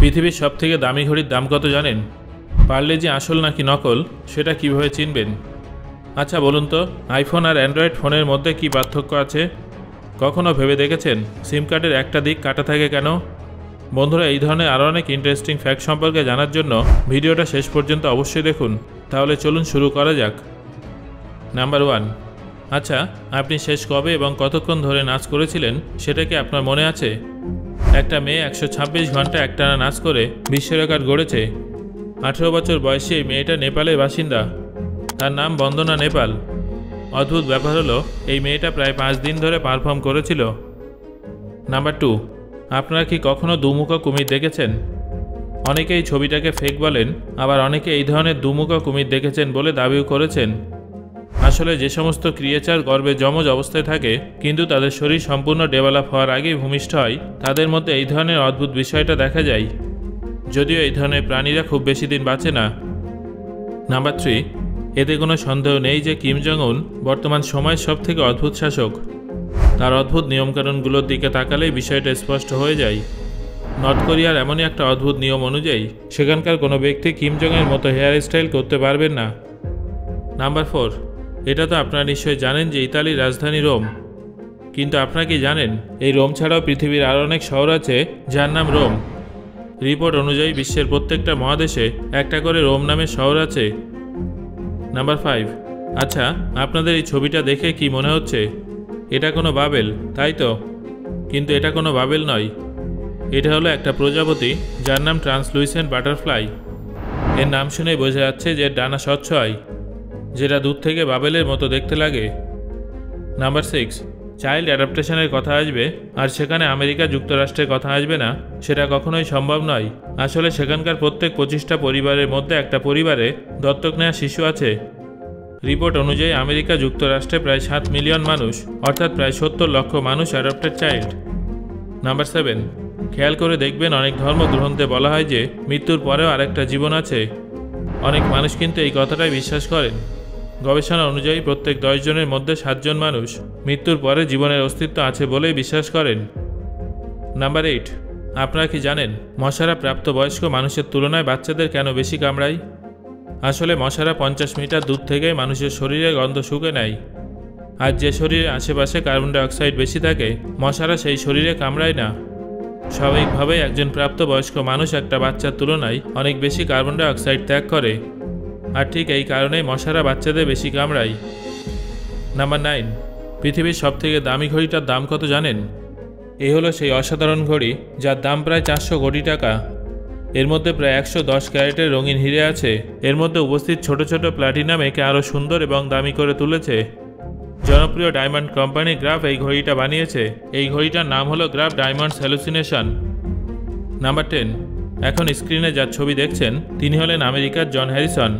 পৃথিবীর সবথেকে দামি ঘড়ির দাম কত জানেন? পারলে যে আসল নাকি নকল সেটা কিভাবে চিনবেন? আচ্ছা বলুন তো, আইফোন আর অ্যান্ড্রয়েড ফোনের মধ্যে কি পার্থক্য আছে? কখনো ভেবে দেখেছেন সিম কার্ডের একটা দিক কাটা থাকে কেন? বন্ধুরা, এই ধরনের আরও অনেক ইন্টারেস্টিং ফ্যাক্ট সম্পর্কে জানার জন্য ভিডিওটা শেষ পর্যন্ত অবশ্যই দেখুন। তাহলে চলুন শুরু করা যাক। নাম্বার 1। আচ্ছা, আপনি শেষ কবে এবং কতক্ষণ ধরে নাচ করেছিলেন সেটা কি আপনার মনে আছে? একটা মেয়ে 126 ঘন্টা একটানা নাচ করে বিশ্ব রেকর্ড গড়েছে। 18 বছর বয়সী এই মেয়েটা নেপালের বাসিন্দা। তার নাম বন্দনা নেপাল। অদ্ভুত ব্যাপার হলো এই মেয়েটা প্রায় 5 দিন ধরে পারফর্ম করেছিল। নাম্বার 2। আপনারা কি কখনো দুমুখো কুমির দেখেছেন? অনেকেই ছবিটাকে ফেক বলেন, আবার অনেকে এই ধরনের দুমুখো কুমির দেখেছেন বলে দাবিও করেছেন। আসলে যে সমস্ত ক্রিয়েচার গর্ভে যমজ অবস্থায় থাকে কিন্তু তাদের শরীর সম্পূর্ণ ডেভেলপ হওয়ার আগেই ভূমিষ্ঠ হয়, তাদের মধ্যে এই ধরনের অদ্ভুত বিষয়টা দেখা যায়। যদিও এই ধরনের প্রাণীরা খুব বেশি দিন বাঁচে না। নাম্বার 3। এতে কোনো সন্দেহ নেই যে কিম জং উন বর্তমান সময়ের সবথেকে অদ্ভুত শাসক। তার অদ্ভুত নিয়মকানুনগুলোর দিকে তাকালেই বিষয়টা স্পষ্ট হয়ে যায়। নর্থ কোরিয়ার এমনই একটা অদ্ভুত নিয়ম অনুযায়ী সেখানকার কোনো ব্যক্তি কিম জংয়ের মতো হেয়ার স্টাইল করতে পারবেন না। নাম্বার 4। এটা তো আপনারা নিশ্চয়ই জানেন যে ইতালির রাজধানী রোম। কিন্তু আপনারা কি জানেন এই রোম ছাড়াও পৃথিবীর আরও অনেক শহর আছে যার নাম রোম। রিপোর্ট অনুযায়ী বিশ্বের প্রত্যেকটা মহাদেশে একটা করে রোম নামের শহর আছে। নাম্বার 5। আচ্ছা, আপনাদের এই ছবিটা দেখে কি মনে হচ্ছে? এটা কোনো বাবেল, তাই তো? কিন্তু এটা কোনো বাবেল নয়। এটা হলো একটা প্রজাপতি যার নাম ট্রান্সলুসেন্ট বাটারফ্লাই। এর নাম শুনেই বোঝা যাচ্ছে যে ডানা স্বচ্ছ হয়, যেটা দূর থেকে বাবেলের মতো দেখতে লাগে। নাম্বার 6। চাইল্ড অ্যাডাপ্টেশনের কথা আসবে আর সেখানে আমেরিকা যুক্তরাষ্ট্রের কথা আসবে না, সেটা কখনোই সম্ভব নয়। আসলে সেখানকার প্রত্যেক 25টা পরিবারের মধ্যে একটা পরিবারে দত্তক নেওয়া শিশু আছে। রিপোর্ট অনুযায়ী আমেরিকা যুক্তরাষ্ট্রে প্রায় 7 মিলিয়ন মানুষ, অর্থাৎ প্রায় 70 লক্ষ মানুষ অ্যাডপ্টেড চাইল্ড। নাম্বার 7। খেয়াল করে দেখবেন অনেক ধর্মগ্রন্থে বলা হয় যে মৃত্যুর পরেও আরেকটা জীবন আছে। অনেক মানুষ কিন্তু এই কথাটাই বিশ্বাস করেন। গবেষণা অনুযায়ী প্রত্যেক 10 জনের মধ্যে 7 জন মানুষ মৃত্যুর পরে জীবনের অস্তিত্ব আছে বলেই বিশ্বাস করেন। নাম্বার 8। আপনারা কি জানেন মশারা প্রাপ্তবয়স্ক মানুষের তুলনায় বাচ্চাদের কেন বেশি কামড়ায়? আসলে মশারা 50 মিটার দূর থেকেই মানুষের শরীরে গন্ধ শুঁকে নেয়। আর যে শরীরের আশেপাশে কার্বন ডাইঅক্সাইড বেশি থাকে মশারা সেই শরীরে কামড়ায় না। স্বাভাবিকভাবেই একজন প্রাপ্তবয়স্ক মানুষ একটা বাচ্চার তুলনায় অনেক বেশি কার্বন ডাইঅক্সাইড ত্যাগ করে। আর ঠিক এই কারণেই মশারা বাচ্চাদের বেশি কামড়ায়। নাম্বার 9। পৃথিবীর সবথেকে দামি ঘড়িটার দাম কত জানেন? এই হলো সেই অসাধারণ ঘড়ি যার দাম প্রায় 400 কোটি টাকা। এর মধ্যে প্রায় 110 ক্যারেটের রঙিন হিরে আছে। এর মধ্যে উপস্থিত ছোট ছোট প্লাটিনাম একে আরও সুন্দর এবং দামি করে তুলেছে। জনপ্রিয় ডায়মন্ড কোম্পানি গ্রাফ এই ঘড়িটা বানিয়েছে। এই ঘড়িটার নাম হলো গ্রাফ ডায়মন্ডস হ্যালুসিনেশন। নাম্বার 10। এখন স্ক্রিনে যার ছবি দেখছেন তিনি হলেন আমেরিকার জন হ্যারিসন।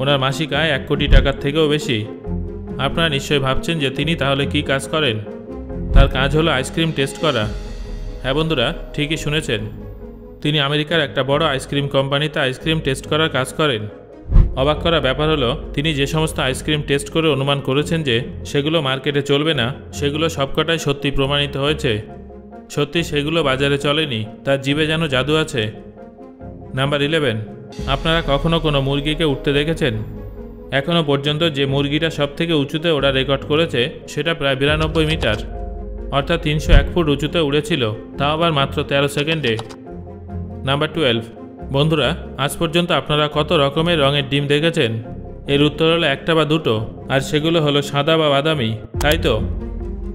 ওনার মাসিক আয় 1 কোটি টাকার থেকেও বেশি। আপনারা নিশ্চয়ই ভাবছেন যে তিনি তাহলে কি কাজ করেন। তার কাজ হলো আইসক্রিম টেস্ট করা। হ্যাঁ বন্ধুরা, ঠিকই শুনেছেন। তিনি আমেরিকার একটা বড় আইসক্রিম কোম্পানিতে আইসক্রিম টেস্ট করার কাজ করেন। অবাক করা ব্যাপার হলো তিনি যে সমস্ত আইসক্রিম টেস্ট করে অনুমান করেছেন যে সেগুলো মার্কেটে চলবে না, সেগুলো সবকটাই সত্যি প্রমাণিত হয়েছে। সত্যি সেগুলো বাজারে চলেনি, তার জিভে যেন জাদু আছে। নাম্বার 11। আপনারা কখনো কোনো মুরগিকে উঠতে দেখেছেন? এখনও পর্যন্ত যে মুরগিটা সবথেকে উঁচুতে ওড়া রেকর্ড করেছে সেটা প্রায় 92 মিটার, অর্থাৎ 301 ফুট উঁচুতে উড়েছিল, তাও আবার মাত্র 13 সেকেন্ডে। নাম্বার 12। বন্ধুরা, আজ পর্যন্ত আপনারা কত রকমের রঙের ডিম দেখেছেন? এর উত্তর হলো একটা বা দুটো, আর সেগুলো হলো সাদা বা বাদামি, তাই তো?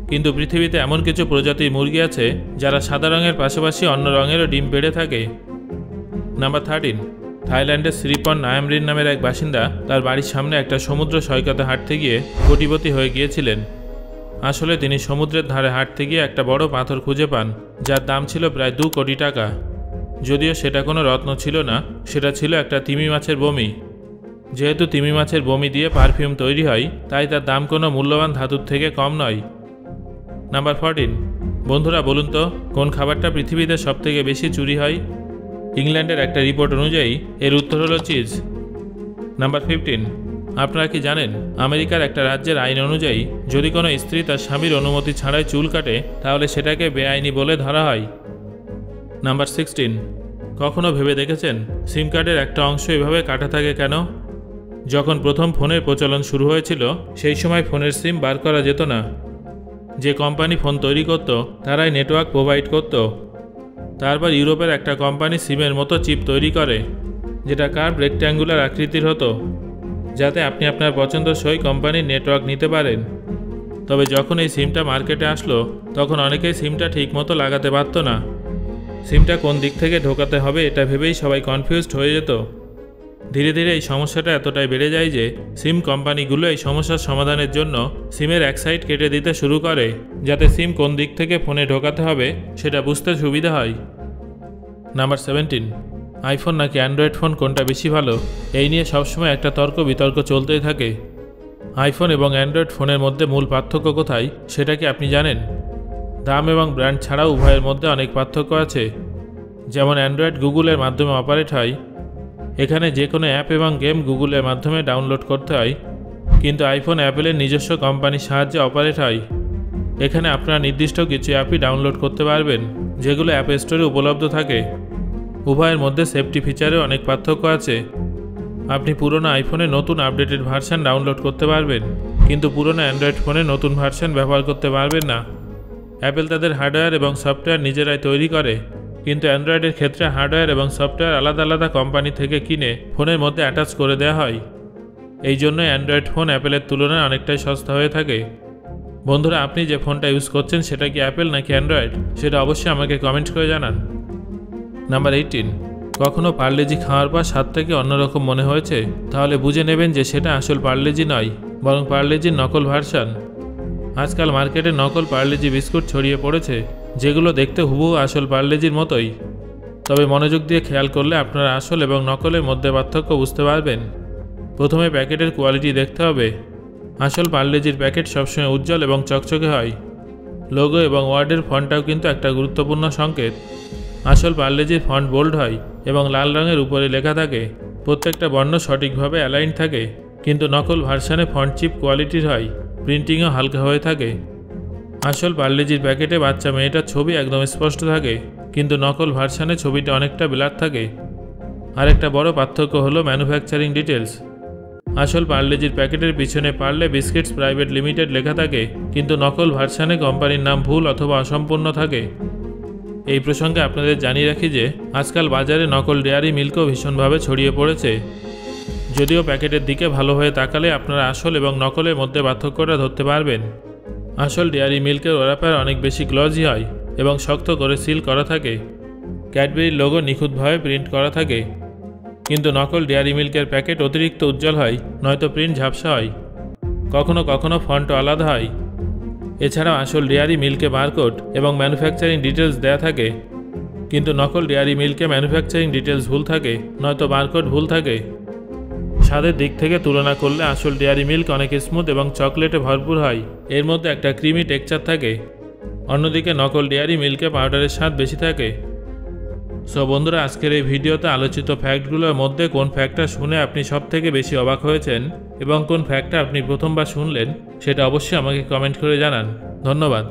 কিন্তু পৃথিবীতে এমন কিছু প্রজাতির মুরগি আছে যারা সাদা রঙের পাশাপাশি অন্য রঙেরও ডিম পেড়ে থাকে। নাম্বার 13। থাইল্যান্ডের শ্রীপন নায়ামরিন নামের এক বাসিন্দা তার বাড়ির সামনে একটা সমুদ্র সৈকতে হাঁটতে গিয়ে কোটিপতি হয়ে গিয়েছিলেন। আসলে তিনি সমুদ্রের ধারে হাঁটতে গিয়ে একটা বড় পাথর খুঁজে পান যার দাম ছিল প্রায় 2 কোটি টাকা। যদিও সেটা কোনো রত্ন ছিল না, সেটা ছিল একটা তিমি মাছের বমি। যেহেতু তিমি মাছের বমি দিয়ে পারফিউম তৈরি হয়, তাই তার দাম কোনো মূল্যবান ধাতুর থেকে কম নয়। নাম্বার 14। বন্ধুরা বলুন তো, কোন খাবারটা পৃথিবীতে সবথেকে বেশি চুরি হয়? ইংল্যান্ডের একটা রিপোর্ট অনুযায়ী এর উত্তর হলো চিজ। নাম্বার 15। আপনারা কি জানেন আমেরিকার একটা রাজ্যের আইন অনুযায়ী যদি কোনো স্ত্রী তার স্বামীর অনুমতি ছাড়াই চুল কাটে তাহলে সেটাকে বেআইনি বলে ধরা হয়। নাম্বার 16। কখনো ভেবে দেখেছেন সিম কার্ডের একটা অংশ এভাবে কাটা থাকে কেন? যখন প্রথম ফোনের প্রচলন শুরু হয়েছিল সেই সময় ফোনের সিম বার করা যেত না। যে কোম্পানি ফোন তৈরি করত তারাই নেটওয়ার্ক প্রোভাইড করত। তারপর ইউরোপের একটা কোম্পানি সিমের মতো চিপ তৈরি করে, যেটা কার্ভ রেক্ট্যাঙ্গুলার আকৃতির হতো, যাতে আপনি আপনার পছন্দসই কোম্পানির নেটওয়ার্ক নিতে পারেন। তবে যখন এই সিমটা মার্কেটে আসলো তখন অনেকেই সিমটা ঠিক মতো লাগাতে পারত না। সিমটা কোন দিক থেকে ঢোকাতে হবে এটা ভেবেই সবাই কনফিউজড হয়ে যেত। ধীরে ধীরে এই সমস্যাটা এতটাই বেড়ে যায় যে সিম কোম্পানিগুলো এই সমস্যার সমাধানের জন্য সিমের এক সাইড কেটে দিতে শুরু করে, যাতে সিম কোন দিক থেকে ফোনে ঢোকাতে হবে সেটা বুঝতে সুবিধা হয়। নাম্বার 17, আইফোন নাকি অ্যান্ড্রয়েড ফোন কোনটা বেশি ভালো? এই নিয়ে সবসময় একটা তর্ক বিতর্ক চলতেই থাকে। আইফোন এবং অ্যান্ড্রয়েড ফোনের মধ্যে মূল পার্থক্য কোথায় সেটা কি আপনি জানেন? দাম এবং ব্র্যান্ড ছাড়াও উভয়ের মধ্যে অনেক পার্থক্য আছে। যেমন অ্যান্ড্রয়েড গুগলের মাধ্যমে অপারেট হয়, এখানে যে কোনো অ্যাপ এবং গেম গুগলের মাধ্যমে ডাউনলোড করতে হয়, কিন্তু আইফোন অ্যাপেলের নিজস্ব কোম্পানির সাহায্যে অপারেট হয়। এখানে আপনারা নির্দিষ্ট কিছু অ্যাপই ডাউনলোড করতে পারবেন যেগুলো অ্যাপ স্টোরে উপলব্ধ থাকে। উভয়ের মধ্যে সেফটি ফিচারে অনেক পার্থক্য আছে। আপনি পুরনো আইফোনে নতুন আপডেটেড ভার্সন ডাউনলোড করতে পারবেন, কিন্তু পুরনো অ্যান্ড্রয়েড ফোনে নতুন ভার্সন ব্যবহার করতে পারবেন না। অ্যাপেল তাদের হার্ডওয়্যার এবং সফটওয়্যার নিজেরাই তৈরি করে, কিন্তু অ্যান্ড্রয়েডের ক্ষেত্রে হার্ডওয়্যার এবং সফটওয়্যার আলাদা আলাদা কোম্পানি থেকে কিনে ফোনের মধ্যে অ্যাটাচ করে দেওয়া হয়। এই জন্য অ্যান্ড্রয়েড ফোন অ্যাপেলের তুলনায় অনেকটাই সস্তা হয়ে থাকে। বন্ধুরা, আপনি যে ফোনটা ইউজ করছেন সেটা কি অ্যাপেল নাকি অ্যান্ড্রয়েড সেটা অবশ্যই আমাকে কমেন্ট করে জানান। নাম্বার 18, কখনো পার্লেজি খাওয়ার পর স্বাদ থেকে অন্যরকম মনে হয়েছে? তাহলে বুঝে নেবেন যে সেটা আসল পার্লেজি নয়, বরং পার্লেজির নকল ভার্সন। আজকাল মার্কেটে নকল পার্লেজি বিস্কুট ছড়িয়ে পড়েছে, যেগুলো দেখতে হুবহু আসল পার্লেজির মতোই। তবে মনোযোগ দিয়ে খেয়াল করলে আপনারা আসল এবং নকলের মধ্যে পার্থক্য বুঝতে পারবেন। প্রথমে প্যাকেটের কোয়ালিটি দেখতে হবে। আসল পার্লেজির প্যাকেট সবসময় উজ্জ্বল এবং চকচকে হয়। লোগো এবং ওয়ার্ডের ফন্টটাও কিন্তু একটা গুরুত্বপূর্ণ সংকেত। আসল পার্লেজির ফন্ট বোল্ড হয় এবং লাল রঙের উপরে লেখা থাকে। প্রত্যেকটা বর্ণ সঠিকভাবে অ্যালাইন থাকে, কিন্তু নকল ভার্সানে ফন্ট চিপ কোয়ালিটির হয়, প্রিন্টিংও হালকা হয়ে থাকে। আসল পার্লেজির প্যাকেটে বাচ্চা মেয়েটার ছবি একদম স্পষ্ট থাকে, কিন্তু নকল ভার্সানে ছবিটা অনেকটা ব্লার থাকে। আরেকটা বড় পার্থক্য হলো ম্যানুফ্যাকচারিং ডিটেলস। আসল পার্লেজির প্যাকেটের পিছনে পার্লে বিস্কিটস প্রাইভেট লিমিটেড লেখা থাকে, কিন্তু নকল ভার্সানে কোম্পানির নাম ভুল অথবা অসম্পূর্ণ থাকে। এই প্রসঙ্গে আপনাদের জানিয়ে রাখি যে আজকাল বাজারে নকল ডেয়ারি মিল্কও ভীষণভাবে ছড়িয়ে পড়েছে। যদিও প্যাকেটের দিকে ভালো হয়ে তাকালে আপনারা আসল এবং নকলের মধ্যে পার্থক্যটা ধরতে পারবেন। আসল ডেয়ারি মিল্কের ওরাপার অনেক বেশি গ্লজি হয় এবং শক্ত করে সিল করা থাকে। ক্যাডবেরির লোগো নিখুঁতভাবে প্রিন্ট করা থাকে, কিন্তু নকল ডেয়ারি মিল্কের প্যাকেট অতিরিক্ত উজ্জ্বল হয়, নয়তো প্রিন্ট ঝাপসা হয়। কখনো কখনো ফন্টও আলাদা হয়। এছাড়াও আসল ডেয়ারি মিল্কে বারকোড এবং ম্যানুফ্যাকচারিং ডিটেলস দেয়া থাকে, কিন্তু নকল ডেয়ারি মিল্কে ম্যানুফ্যাকচারিং ডিটেলস ভুল থাকে, নয়তো বারকোড ভুল থাকে। স্বাদের দিক থেকে তুলনা করলে আসল ডেয়ারি মিল্ক অনেক স্মুথ এবং চকলেটে ভরপুর হয়, এর মধ্যে একটা ক্রিমি টেক্সচার থাকে। অন্যদিকে নকল ডেয়ারি মিল্কে পাউডারের স্বাদ বেশি থাকে। সো বন্ধুরা, আজকের এই ভিডিওতে আলোচিত ফ্যাক্টগুলোর মধ্যে কোন ফ্যাক্টটা শুনে আপনি সবথেকে বেশি অবাক হয়েছেন এবং কোন ফ্যাক্টটা আপনি প্রথমবার শুনলেন সেটা অবশ্যই আমাকে কমেন্ট করে জানান। ধন্যবাদ।